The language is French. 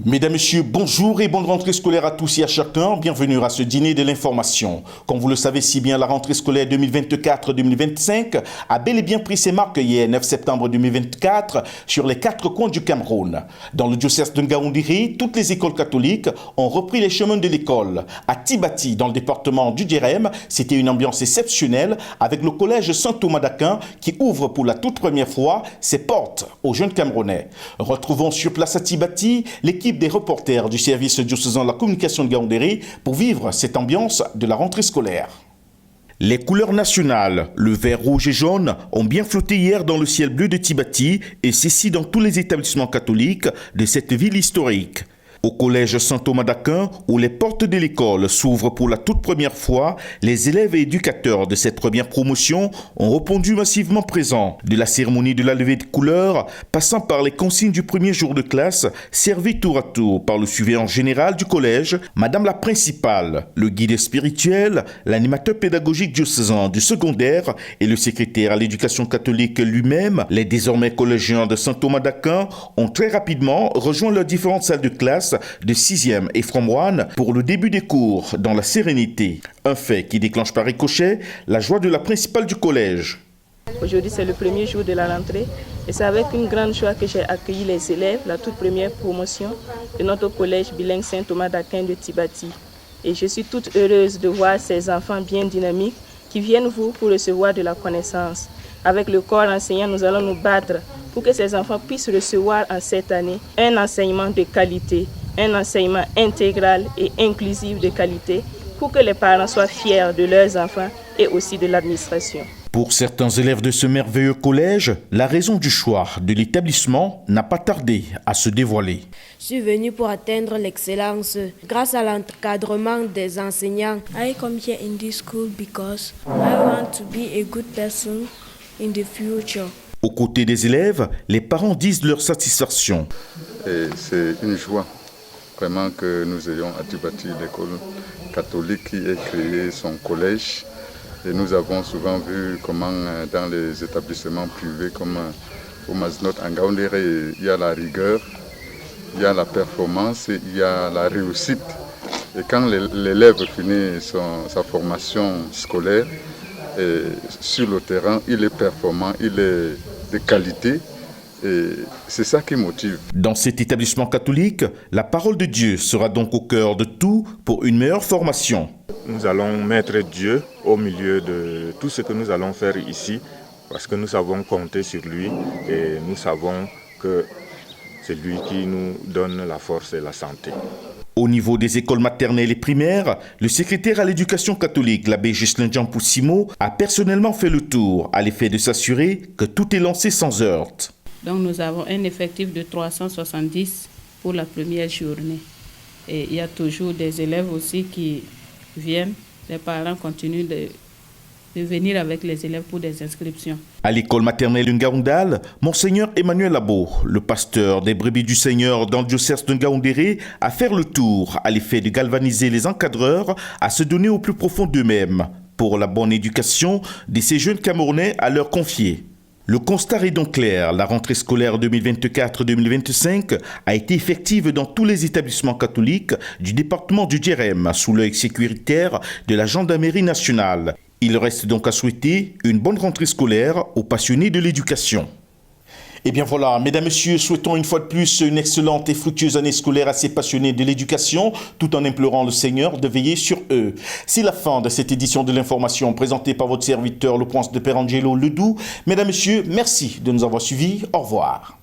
Mesdames, Messieurs, bonjour et bonne rentrée scolaire à tous et à chacun. Bienvenue à ce dîner de l'information. Comme vous le savez si bien, la rentrée scolaire 2024-2025 a bel et bien pris ses marques hier, 9 septembre 2024, sur les 4 coins du Cameroun. Dans le diocèse de Ngaoundéré, toutes les écoles catholiques ont repris les chemins de l'école. À Tibati, dans le département du Djérem, c'était une ambiance exceptionnelle avec le collège Saint-Thomas d'Aquin qui ouvre pour la toute première fois ses portes aux jeunes Camerounais. Retrouvons sur place à Tibati l'équipe des reporters du service diocésain de la communication de Ngaoundéré pour vivre cette ambiance de la rentrée scolaire. Les couleurs nationales, le vert, rouge et jaune, ont bien flotté hier dans le ciel bleu de Tibati et ceci dans tous les établissements catholiques de cette ville historique. Au collège Saint-Thomas d'Aquin, où les portes de l'école s'ouvrent pour la toute première fois, les élèves et éducateurs de cette première promotion ont répondu massivement présents. De la cérémonie de la levée de couleurs, passant par les consignes du premier jour de classe, servis tour à tour par le surveillant général du collège, Madame la principale, le guide spirituel, l'animateur pédagogique diocésain du secondaire et le secrétaire à l'éducation catholique lui-même, les désormais collégiens de Saint-Thomas d'Aquin ont très rapidement rejoint leurs différentes salles de classe de 6e et From 1 pour le début des cours dans la sérénité. Un fait qui déclenche par ricochet la joie de la principale du collège. Aujourd'hui, c'est le premier jour de la rentrée et c'est avec une grande joie que j'ai accueilli les élèves, la toute première promotion de notre collège bilingue Saint-Thomas d'Aquin de Tibati. Et je suis toute heureuse de voir ces enfants bien dynamiques qui viennent pour recevoir de la connaissance. Avec le corps enseignant, nous allons nous battre pour que ces enfants puissent recevoir en cette année un enseignement de qualité, un enseignement intégral et inclusif de qualité pour que les parents soient fiers de leurs enfants et aussi de l'administration. Pour certains élèves de ce merveilleux collège, la raison du choix de l'établissement n'a pas tardé à se dévoiler. Je suis venue pour atteindre l'excellence grâce à l'encadrement des enseignants. I come here in this school because I want to be a good person in the future. Aux côtés des élèves, les parents disent leur satisfaction. Et c'est une joie vraiment que nous ayons à Tibati l'école catholique qui ait créé son collège. Et nous avons souvent vu comment dans les établissements privés comme au Maznot en Ngaoundéré, il y a la rigueur, il y a la performance, il y a la réussite. Et quand l'élève finit sa formation scolaire, et sur le terrain, il est performant, il est de qualité. Et c'est ça qui motive. Dans cet établissement catholique, la parole de Dieu sera donc au cœur de tout pour une meilleure formation. Nous allons mettre Dieu au milieu de tout ce que nous allons faire ici parce que nous savons compter sur lui et nous savons que c'est lui qui nous donne la force et la santé. Au niveau des écoles maternelles et primaires, le secrétaire à l'éducation catholique, l'abbé Ghislain Poussimo, a personnellement fait le tour à l'effet de s'assurer que tout est lancé sans heurte. Donc nous avons un effectif de 370 pour la première journée. Et il y a toujours des élèves aussi qui viennent. Les parents continuent de venir avec les élèves pour des inscriptions. À l'école maternelle de Ngaoundal, Monseigneur Emmanuel Labo, le pasteur des brebis du Seigneur dans le diocèse de Ngaoundéré, a fait le tour à l'effet de galvaniser les encadreurs à se donner au plus profond d'eux-mêmes pour la bonne éducation de ces jeunes Camerounais à leur confier. Le constat est donc clair, la rentrée scolaire 2024-2025 a été effective dans tous les établissements catholiques du département du Djérem sous l'œil sécuritaire de la gendarmerie nationale. Il reste donc à souhaiter une bonne rentrée scolaire aux passionnés de l'éducation. Et bien voilà, mesdames, messieurs, souhaitons une fois de plus une excellente et fructueuse année scolaire à ces passionnés de l'éducation, tout en implorant le Seigneur de veiller sur eux. C'est la fin de cette édition de l'information présentée par votre serviteur, le prince de Père Angelo Ledoux. Mesdames, messieurs, merci de nous avoir suivis. Au revoir.